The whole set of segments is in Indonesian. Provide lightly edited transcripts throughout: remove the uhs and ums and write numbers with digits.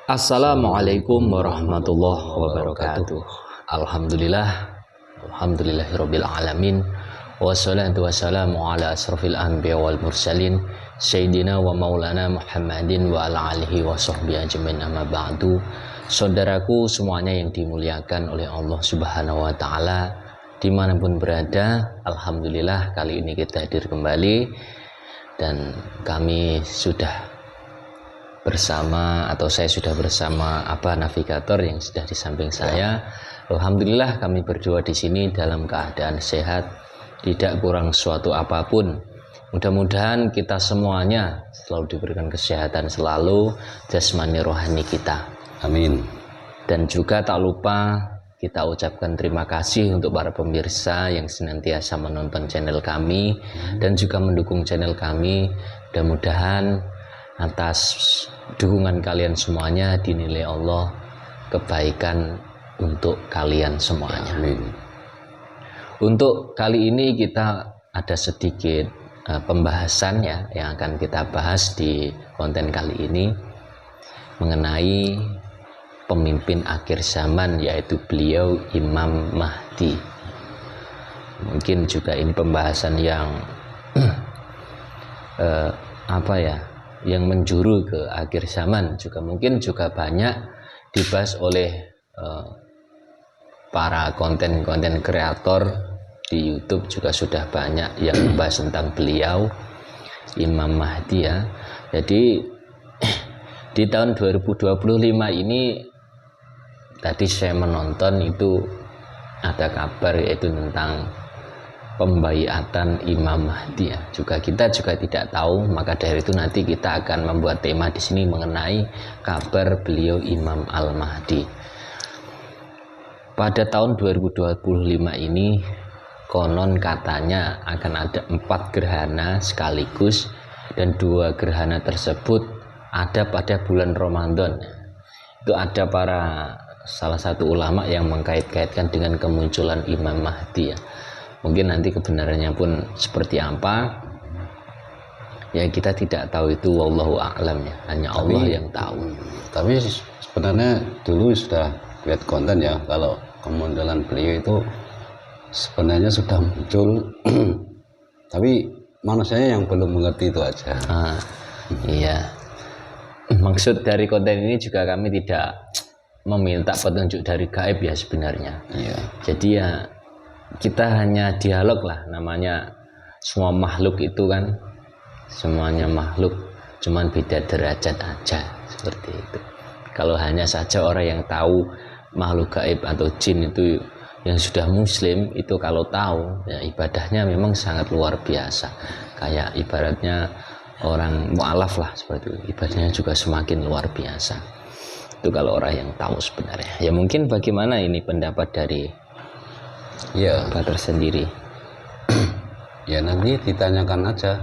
Assalamualaikum warahmatullahi wabarakatuh. Alhamdulillahirabbil alamin. Wassalatu wassalamu ala asrofil anbiya wal mursalin sayyidina wa maulana Muhammadin wa ala alihi wa sahbihi ajmain, amma ba'du. Saudaraku semuanya yang dimuliakan oleh Allah Subhanahu wa taala dimanapun berada, alhamdulillah kali ini kita hadir kembali dan kami sudah bersama, atau saya sudah bersama navigator yang sudah di samping saya. Alhamdulillah kami berdua di sini dalam keadaan sehat, tidak kurang suatu apapun. Mudah-mudahan kita semuanya selalu diberikan kesehatan selalu jasmani rohani kita. Amin. Dan juga tak lupa kita ucapkan terima kasih untuk para pemirsa yang senantiasa menonton channel kami dan juga mendukung channel kami. Mudah-mudahan atas dukungan kalian semuanya dinilai Allah kebaikan untuk kalian semuanya. Amin. Untuk kali ini kita ada sedikit pembahasan yang akan kita bahas di konten kali ini mengenai pemimpin akhir zaman, yaitu beliau Imam Mahdi. Mungkin juga ini pembahasan yang yang menjuru ke akhir zaman, juga mungkin juga banyak dibahas oleh para konten kreator di YouTube, juga sudah banyak yang membahas tentang beliau Imam Mahdi ya. Jadi di tahun 2025 ini tadi saya menonton itu ada kabar yaitu tentang pembaiatan Imam Mahdi ya. Kita juga tidak tahu, maka dari itu nanti kita akan membuat tema di sini mengenai kabar beliau Imam Al-Mahdi. Pada tahun 2025 ini konon katanya akan ada 4 gerhana sekaligus, dan 2 gerhana tersebut ada pada bulan Ramadan. Itu ada salah satu ulama yang mengkait-kaitkan dengan kemunculan Imam Mahdi ya. Mungkin nanti kebenarannya pun seperti apa ya, kita tidak tahu, itu wallahu a'lam ya, hanya Allah yang tahu. Tapi sebenarnya dulu sudah lihat konten ya, kalau kemunculan beliau itu sebenarnya sudah muncul tapi manusianya yang belum mengerti itu aja. Iya, maksud dari konten ini juga kami tidak meminta petunjuk dari gaib ya sebenarnya. Iya. Jadi ya kita hanya dialog lah, namanya semua makhluk itu kan, semuanya makhluk, cuman beda derajat aja, seperti itu. Kalau hanya saja orang yang tahu makhluk gaib atau jin itu yang sudah muslim, itu kalau tahu ya ibadahnya memang sangat luar biasa, kayak ibaratnya orang mu'alaf lah, seperti itu, ibadahnya juga semakin luar biasa. Itu kalau orang yang tahu sebenarnya. Ya mungkin bagaimana ini pendapat dari Pak tersendiri? Ya nanti ditanyakan aja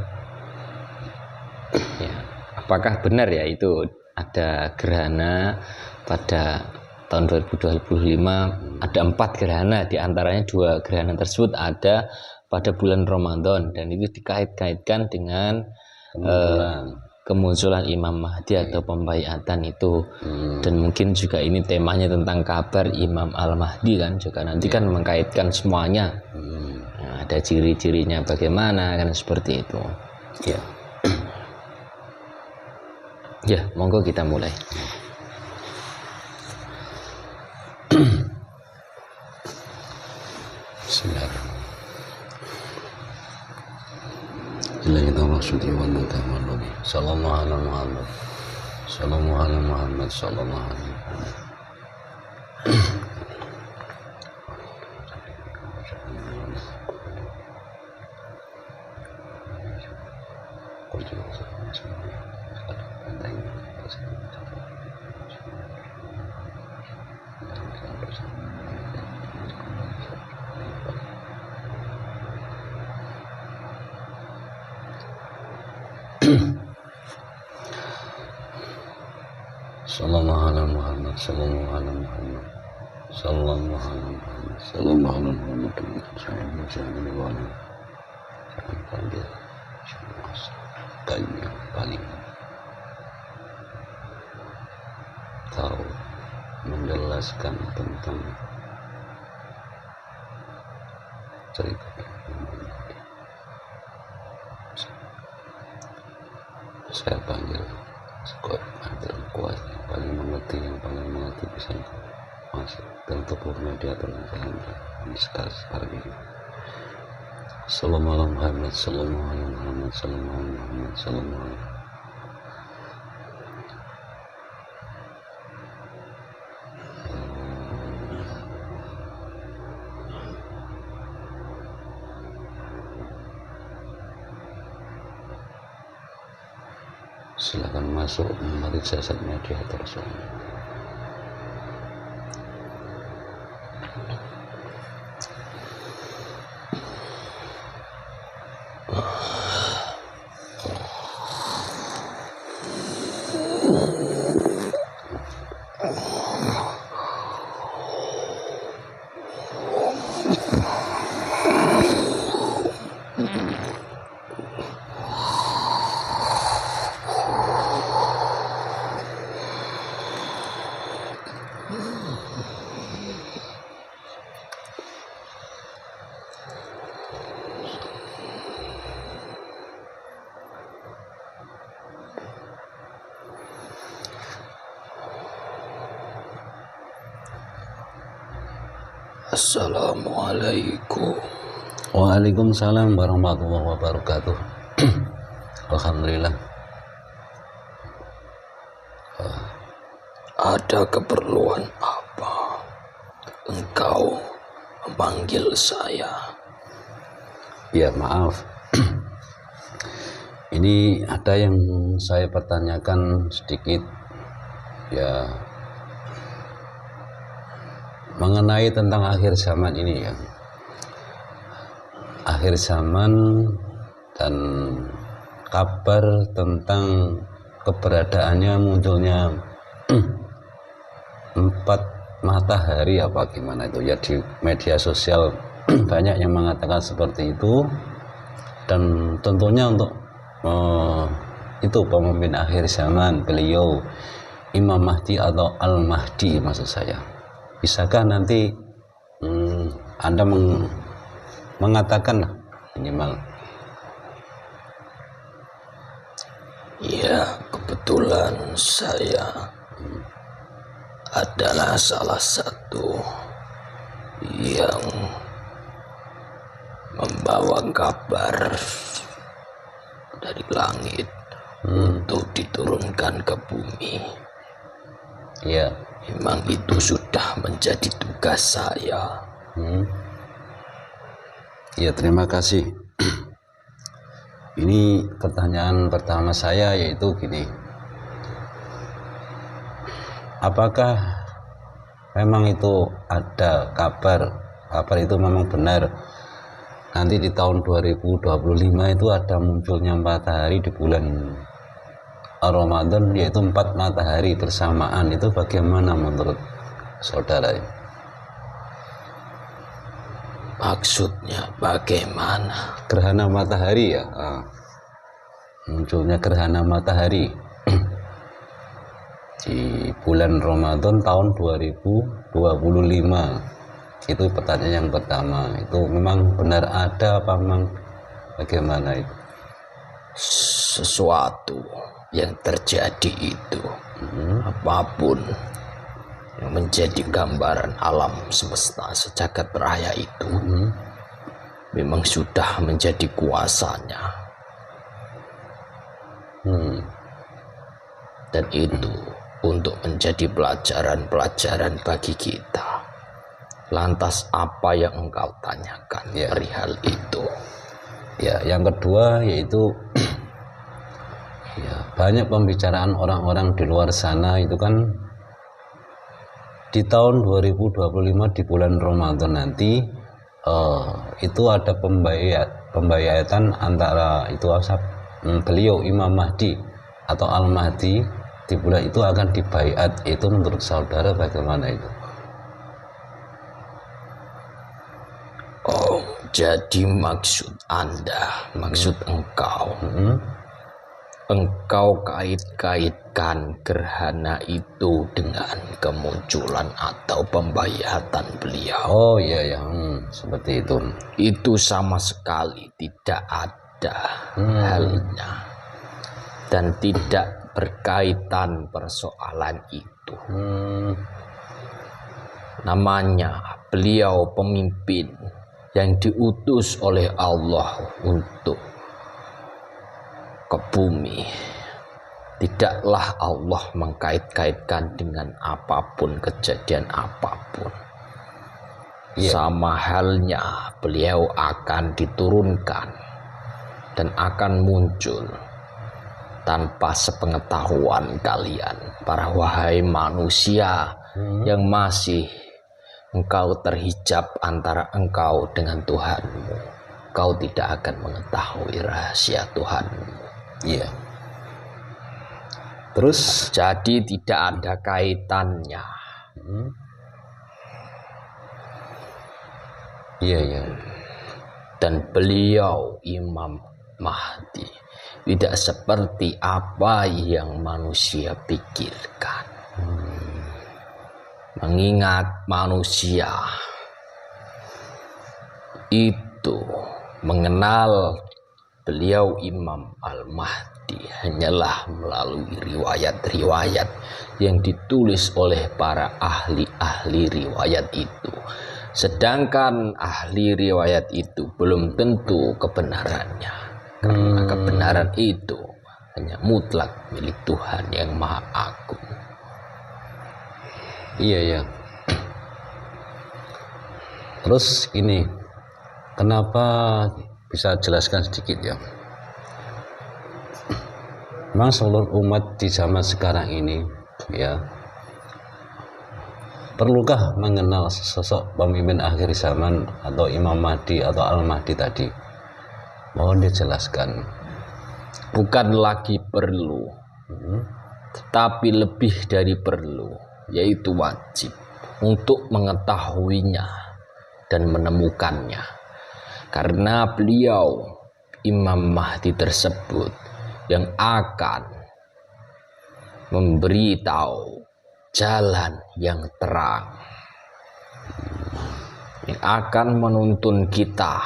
ya, apakah benar ya itu ada gerhana pada tahun 2025, ada 4 gerhana, diantaranya 2 gerhana tersebut ada pada bulan Ramadan, dan itu dikait-kaitkan dengan kemunculan Imam Mahdi atau pembaiatan itu. Dan mungkin juga ini temanya tentang kabar Imam Al-Mahdi kan, juga nanti kan mengkaitkan semuanya. Nah, ada ciri-cirinya bagaimana kan, seperti itu ya. Ya, monggo kita mulai. Bismillahirrahmanirrahim. Sallallahu alaihi Muhammad, sallallahu alaihi Muhammad, sallallahu alaihi Muhammad. Sallallahu alaihi Muhammad, sallallahu alaihi Muhammad, sallallahu alaihi Muhammad, sallallahu alaihi Muhammad. atau menjelaskan tentang cerita saya panggil yang kuat, yang paling mengerti, bisa masuk dalam tubuh mediator yang ini sekarang ini. Assalamualaikum warahmatullahi wabarakatuh. Silakan masuk mari jasad mediator semua. Assalamualaikum. Waalaikumsalam warahmatullahi wabarakatuh. Alhamdulillah. Ada keperluan apa engkau memanggil saya? Ya maaf. Ini ada yang saya pertanyakan sedikit ya mengenai tentang akhir zaman ini ya. Akhir zaman dan kabar tentang keberadaannya munculnya 4 matahari apa gimana itu ya di media sosial banyak yang mengatakan seperti itu, dan tentunya untuk itu pemimpin akhir zaman beliau Imam Mahdi atau Al-Mahdi maksud saya. Bisakah nanti Anda mengatakan minimal? Ya, kebetulan saya adalah salah satu yang membawa kabar dari langit untuk diturunkan ke bumi. Ya, memang itu sudah menjadi tugas saya. Ya, terima kasih. Ini pertanyaan pertama saya yaitu gini. Apakah memang itu ada kabar itu memang benar nanti di tahun 2025 itu ada munculnya matahari di bulan Ramadan, yaitu 4 matahari bersamaan? Itu bagaimana menurut saudara? Maksudnya bagaimana? Gerhana matahari ya, munculnya gerhana matahari di bulan Ramadan tahun 2025. Itu pertanyaan yang pertama. Itu memang benar ada apa memang bagaimana itu? Sesuatu yang terjadi itu, apapun yang menjadi gambaran alam semesta sejagat raya itu, memang sudah menjadi kuasanya. Dan itu untuk menjadi pelajaran-pelajaran bagi kita. Lantas apa yang engkau tanyakan perihal itu? Ya, yang kedua yaitu ya, banyak pembicaraan orang-orang di luar sana itu kan di tahun 2025 di bulan Ramadan nanti itu ada pembayatan antara itu beliau Imam Mahdi atau Al-Mahdi di bulan itu akan dibaiat. Itu menurut saudara bagaimana itu? Oh, jadi maksud Anda, maksud engkau engkau kait-kaitkan gerhana itu dengan kemunculan atau pembayatan beliau. Oh iya ya, seperti itu. Itu sama sekali tidak ada halnya dan tidak berkaitan persoalan itu. Namanya beliau pemimpin yang diutus oleh Allah untuk ke bumi. Tidaklah Allah mengkait-kaitkan dengan apapun, kejadian apapun. Sama halnya beliau akan diturunkan dan akan muncul tanpa sepengetahuan kalian, para wahai manusia yang masih engkau terhijab antara engkau dengan Tuhanmu. Kau tidak akan mengetahui rahasia Tuhanmu. Iya. Terus jadi tidak ada kaitannya. Iya ya. Dan beliau Imam Mahdi tidak seperti apa yang manusia pikirkan. Mengingat manusia itu mengenal beliau Imam Al-Mahdi hanyalah melalui riwayat-riwayat yang ditulis oleh para ahli-ahli riwayat itu. Sedangkan ahli riwayat itu belum tentu kebenarannya, karena kebenaran itu hanya mutlak milik Tuhan yang Maha Agung. Iya ya. Terus ini, kenapa bisa jelaskan sedikit ya? Memang seluruh umat di zaman sekarang ini ya, perlukah mengenal sosok pemimpin akhir zaman atau Imam Mahdi atau Al-Mahdi tadi? Mohon dijelaskan. Bukan lagi perlu, tetapi lebih dari perlu, yaitu wajib untuk mengetahuinya dan menemukannya. Karena beliau Imam Mahdi tersebut yang akan memberitahu jalan yang terang, yang akan menuntun kita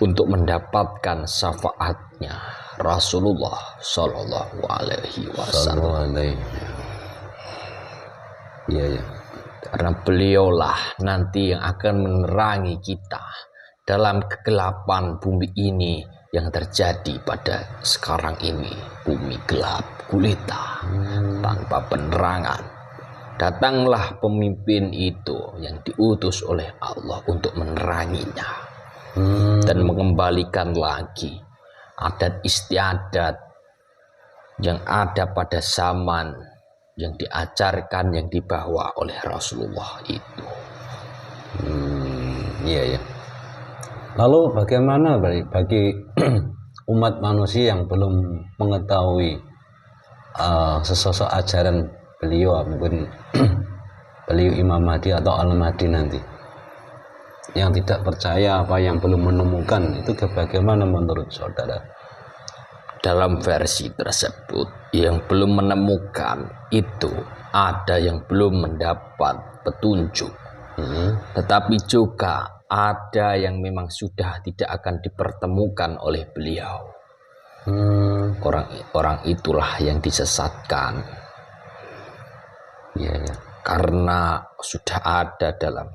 untuk mendapatkan syafaatnya Rasulullah Shallallahu Alaihi Wasallam. Iya ya. Karena beliaulah nanti yang akan menerangi kita dalam kegelapan bumi ini yang terjadi pada sekarang ini. Bumi gelap gulita tanpa penerangan. Datanglah pemimpin itu yang diutus oleh Allah untuk meneranginya dan mengembalikan lagi adat istiadat yang ada pada zaman yang diajarkan, yang dibawa oleh Rasulullah itu. Iya ya. Lalu bagaimana bagi umat manusia yang belum mengetahui sesosok ajaran beliau, mungkin beliau Imam Mahdi atau Al-Mahdi nanti, yang tidak percaya apa yang belum menemukan, itu bagaimana menurut saudara? Dalam versi tersebut yang belum menemukan itu ada yang belum mendapat petunjuk, tetapi juga ada yang memang sudah tidak akan dipertemukan oleh beliau. Orang itulah yang disesatkan. Ya, ya. Karena sudah ada dalam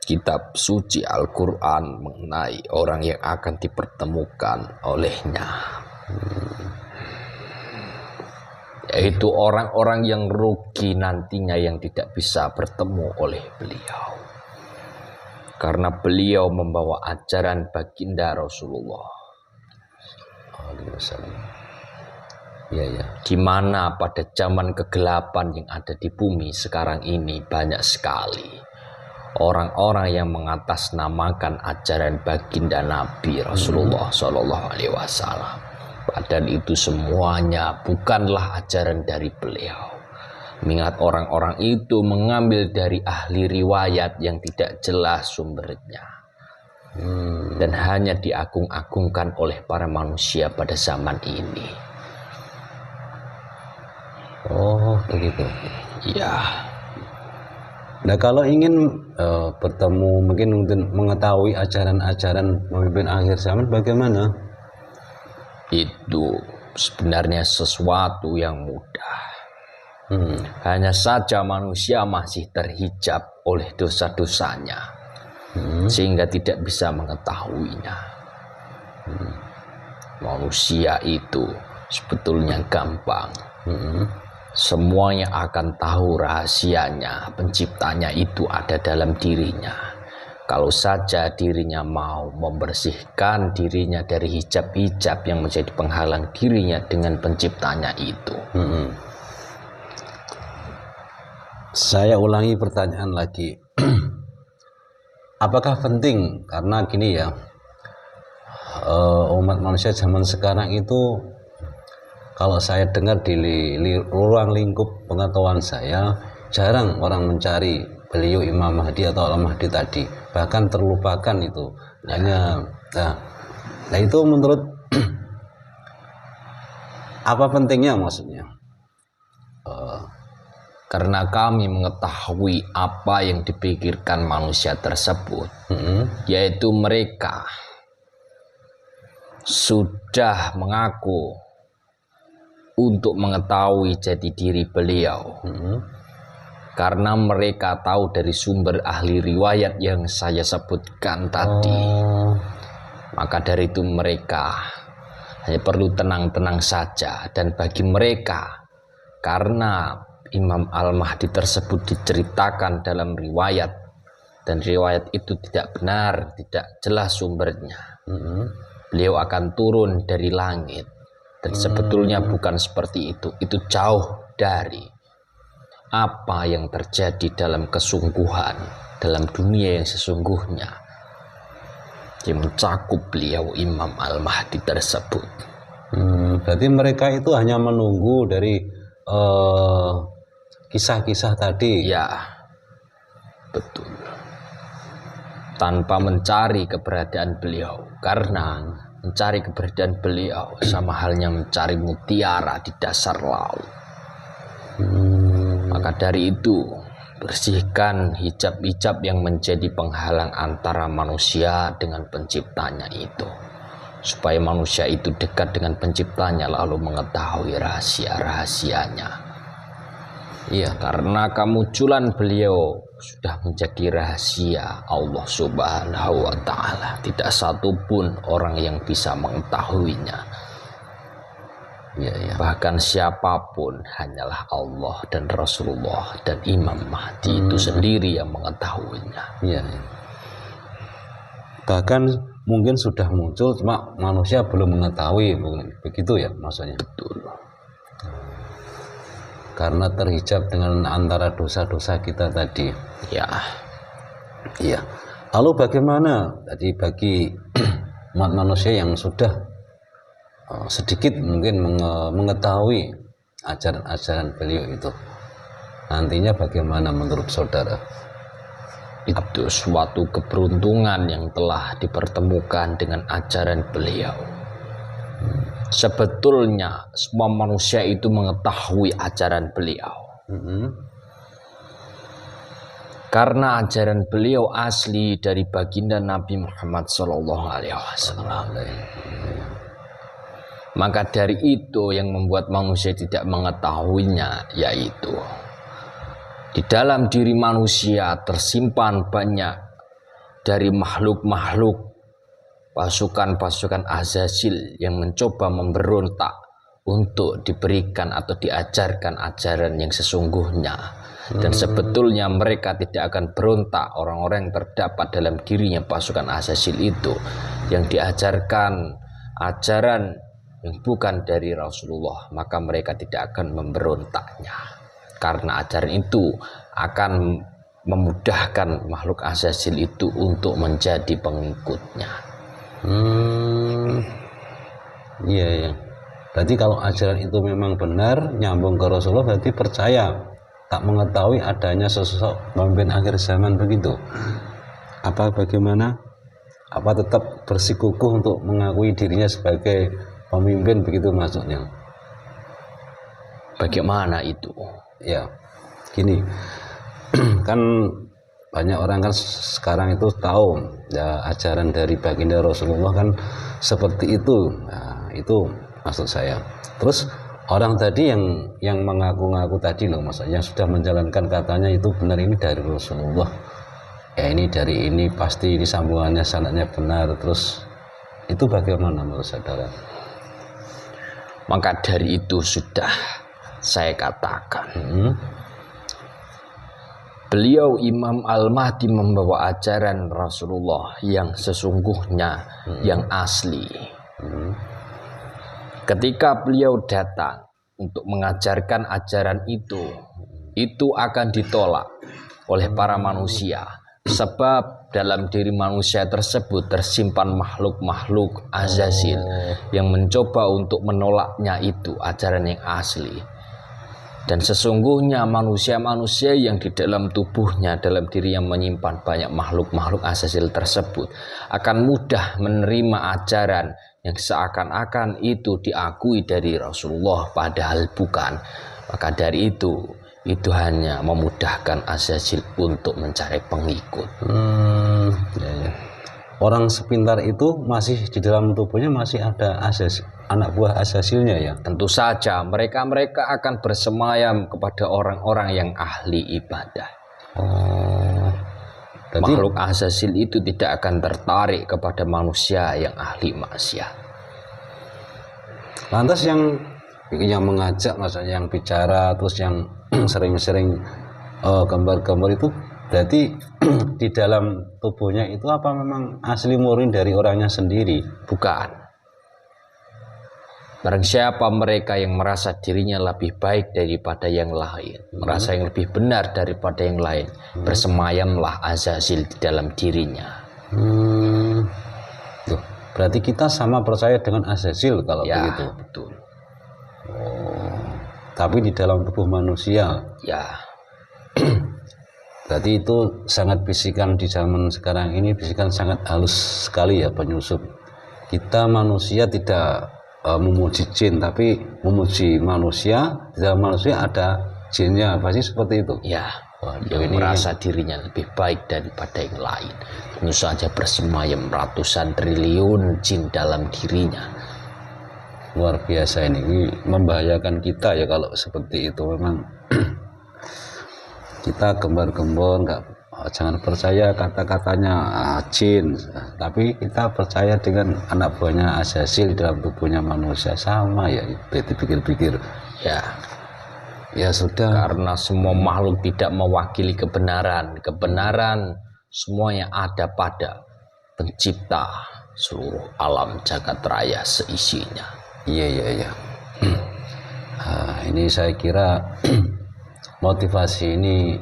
kitab suci Al-Quran mengenai orang yang akan dipertemukan olehnya, yaitu orang-orang yang rugi nantinya yang tidak bisa bertemu oleh beliau. Karena beliau membawa ajaran baginda Rasulullah SAW. Ya, ya. Di mana pada zaman kegelapan yang ada di bumi sekarang ini banyak sekali orang-orang yang mengatasnamakan ajaran baginda Nabi Rasulullah Shallallahu Alaihi Wasallam. Padahal itu semuanya bukanlah ajaran dari beliau. Mengingat orang-orang itu mengambil dari ahli riwayat yang tidak jelas sumbernya. dan hanya diagung-agungkan oleh para manusia pada zaman ini. Oh begitu. Ya, Nah kalau ingin bertemu mungkin mengetahui ajaran-ajaran pemimpin akhir zaman bagaimana? itu sebenarnya sesuatu yang mudah. Hanya saja manusia masih terhijab oleh dosa-dosanya, sehingga tidak bisa mengetahuinya. Manusia itu sebetulnya gampang. Semuanya akan tahu rahasianya, penciptanya itu ada dalam dirinya. Kalau saja dirinya mau membersihkan dirinya dari hijab-hijab yang menjadi penghalang dirinya dengan penciptanya itu. Saya ulangi pertanyaan lagi. Apakah penting, karena gini ya, umat manusia zaman sekarang itu, kalau saya dengar di ruang lingkup pengetahuan saya, jarang orang mencari beliau Imam Mahdi atau Al-Mahdi tadi, bahkan terlupakan itu. Hanya, nah itu menurut apa pentingnya maksudnya? Karena kami mengetahui apa yang dipikirkan manusia tersebut, yaitu mereka sudah mengaku untuk mengetahui jati diri beliau. Karena mereka tahu dari sumber ahli riwayat yang saya sebutkan tadi. Maka dari itu mereka hanya perlu tenang-tenang saja. Dan bagi mereka, karena Imam Al-Mahdi tersebut diceritakan dalam riwayat, dan riwayat itu tidak benar, tidak jelas sumbernya, beliau akan turun dari langit. Dan sebetulnya bukan seperti itu jauh dari apa yang terjadi dalam kesungguhan, dalam dunia yang sesungguhnya, yang mencakup beliau Imam Al-Mahdi tersebut. Berarti mereka itu hanya menunggu dari kisah-kisah tadi. Ya, betul. Tanpa mencari keberadaan beliau, karena mencari keberadaan beliau sama halnya mencari mutiara di dasar laut. Maka dari itu, bersihkan hijab-hijab yang menjadi penghalang antara manusia dengan penciptanya itu, supaya manusia itu dekat dengan penciptanya lalu mengetahui rahasia-rahasianya. Iya, karena kemunculan beliau sudah menjadi rahasia Allah Subhanahu wa Ta'ala. Tidak satu pun orang yang bisa mengetahuinya. Bahkan siapapun hanyalah Allah dan Rasulullah dan Imam Mahdi itu sendiri yang mengetahuinya. Bahkan mungkin sudah muncul, cuma manusia belum mengetahui, begitu ya maksudnya. Betul. Karena terhijab dengan antara dosa-dosa kita tadi. Iya. Lalu bagaimana tadi bagi umat manusia yang sudah sedikit mungkin mengetahui ajaran-ajaran beliau itu, nantinya bagaimana menurut saudara? Itu suatu keberuntungan yang telah dipertemukan dengan ajaran beliau. Sebetulnya semua manusia itu mengetahui ajaran beliau. Karena ajaran beliau asli dari baginda Nabi Muhammad SAW. Maka dari itu yang membuat manusia tidak mengetahuinya, yaitu di dalam diri manusia tersimpan banyak dari makhluk-makhluk, pasukan-pasukan Azazil yang mencoba memberontak untuk diberikan atau diajarkan ajaran yang sesungguhnya. Dan sebetulnya mereka tidak akan berontak. Orang-orang yang terdapat dalam dirinya pasukan Azazil itu yang diajarkan ajaran yang bukan dari Rasulullah, maka mereka tidak akan memberontaknya, karena ajaran itu akan memudahkan makhluk Azazil itu untuk menjadi pengikutnya. Iya. Berarti kalau ajaran itu memang benar, nyambung ke Rasulullah, berarti percaya, tak mengetahui adanya sosok pemimpin akhir zaman begitu. Apa bagaimana? tetap bersikukuh untuk mengakui dirinya sebagai pemimpin, begitu maksudnya. Bagaimana itu? Ya, gini, kan banyak orang kan sekarang itu tahu ya ajaran dari baginda Rasulullah kan seperti itu. Nah, itu maksud saya. Terus orang tadi yang mengaku-ngaku tadi loh, maksudnya sudah menjalankan katanya itu benar, ini dari Rasulullah. Ya ini dari ini pasti ini sambungannya sanadnya benar. Terus itu bagaimana menurut saudara? Maka dari itu sudah saya katakan, beliau Imam Al-Mahdi membawa ajaran Rasulullah yang sesungguhnya, yang asli. Ketika beliau datang untuk mengajarkan ajaran itu akan ditolak oleh para manusia. Sebab dalam diri manusia tersebut tersimpan makhluk-makhluk azazil yang mencoba untuk menolaknya itu ajaran yang asli. Dan sesungguhnya manusia-manusia yang di dalam tubuhnya, dalam diri yang menyimpan banyak makhluk-makhluk azazil tersebut akan mudah menerima ajaran yang seakan-akan itu diakui dari Rasulullah, padahal bukan. Maka dari itu hanya memudahkan azazil untuk mencari pengikut. Ya. Orang sepintar itu masih di dalam tubuhnya masih ada anak buah azazilnya ya. Tentu saja mereka akan bersemayam kepada orang-orang yang ahli ibadah. Makhluk azazil itu tidak akan tertarik kepada manusia yang ahli maksiat. Lantas yang mengajak, maksudnya yang bicara, terus yang sering-sering gambar-gambar itu berarti di dalam tubuhnya itu apa memang asli murni dari orangnya sendiri? Bukan. Barang siapa mereka yang merasa dirinya lebih baik daripada yang lain, merasa yang lebih benar daripada yang lain, bersemayamlah azazil di dalam dirinya. Tuh, berarti kita sama percaya dengan azazil kalau begitu. Betul. Tapi di dalam tubuh manusia. Ya. Berarti itu sangat bisikan di zaman sekarang ini, bisikan sangat halus sekali ya penyusup. Kita manusia tidak memuji jin, tapi memuji manusia. Di dalam manusia ada jinnya, pasti seperti itu. Ya. Yang merasa dirinya lebih baik daripada yang lain. Tentu saja bersemayam ratusan triliun jin dalam dirinya. Luar biasa ini membahayakan kita ya kalau seperti itu. Memang kita gembar-gembor, jangan percaya kata-katanya jin, tapi kita percaya dengan anak buahnya azazil di dalam tubuhnya manusia. Sama ya, itu dipikir-pikir ya sudah, karena semua makhluk tidak mewakili kebenaran semuanya ada pada pencipta seluruh alam jagat raya seisinya. Iya. Ini saya kira motivasi ini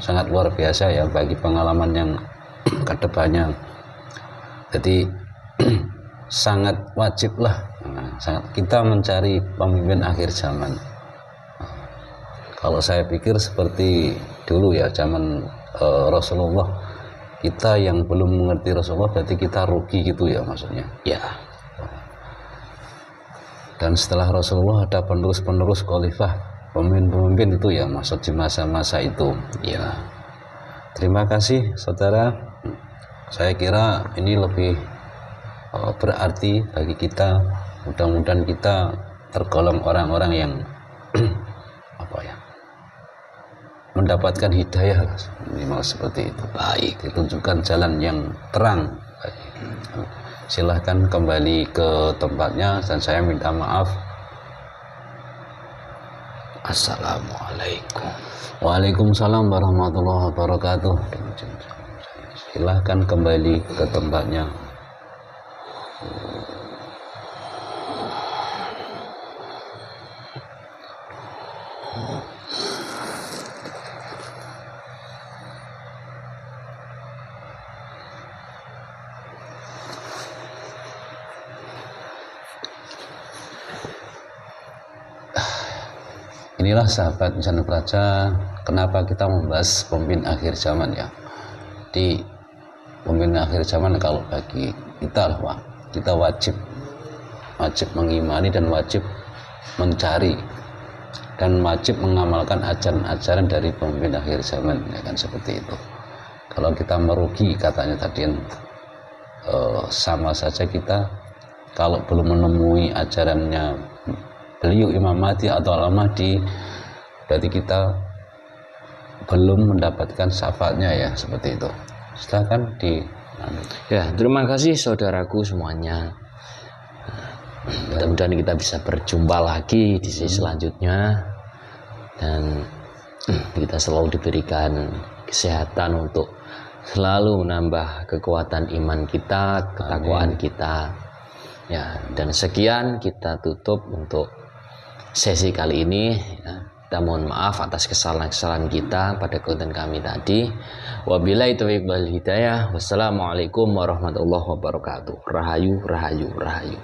sangat luar biasa ya bagi pengalaman yang kedepannya. Jadi sangat wajiblah kita mencari pemimpin akhir zaman. Kalau saya pikir seperti dulu ya zaman Rasulullah, kita yang belum mengerti Rasulullah berarti kita rugi gitu ya maksudnya. Ya. Dan setelah Rasulullah ada penerus khalifah, pemimpin-pemimpin itu ya, maksud di masa-masa itu. Ya. Terima kasih saudara. Saya kira ini lebih berarti bagi kita. Mudah-mudahan kita tergolong orang-orang yang mendapatkan hidayah, minimal seperti itu. Baik, ditunjukkan jalan yang terang. Silahkan kembali ke tempatnya dan saya minta maaf. Assalamualaikum. Waalaikumsalam warahmatullahi wabarakatuh. Silahkan kembali ke tempatnya. Inilah sahabat Insan Praja, kenapa kita membahas pemimpin akhir zaman ya. Di pemimpin akhir zaman kalau bagi kita lah Pak, kita wajib mengimani dan wajib mencari dan wajib mengamalkan ajaran-ajaran dari pemimpin akhir zaman, ya kan, seperti itu. Kalau kita merugi katanya tadi, sama saja kita kalau belum menemui ajarannya beliau Imam Mahdi atau Al-Mahdi, berarti kita belum mendapatkan syafaatnya, ya, seperti itu. Silahkan di Ya, terima kasih saudaraku semuanya. Mudah-mudahan kita bisa berjumpa lagi di sesi selanjutnya, dan kita selalu diberikan kesehatan untuk selalu menambah kekuatan iman kita, ketakwaan kita. Ya, dan sekian kita tutup untuk sesi kali ini. Ya, kita mohon maaf atas kesalahan-kesalahan kita pada konten kami tadi. Wabillahi taufiq wal hidayah. Wassalamualaikum warahmatullahi wabarakatuh. Rahayu, rahayu, rahayu.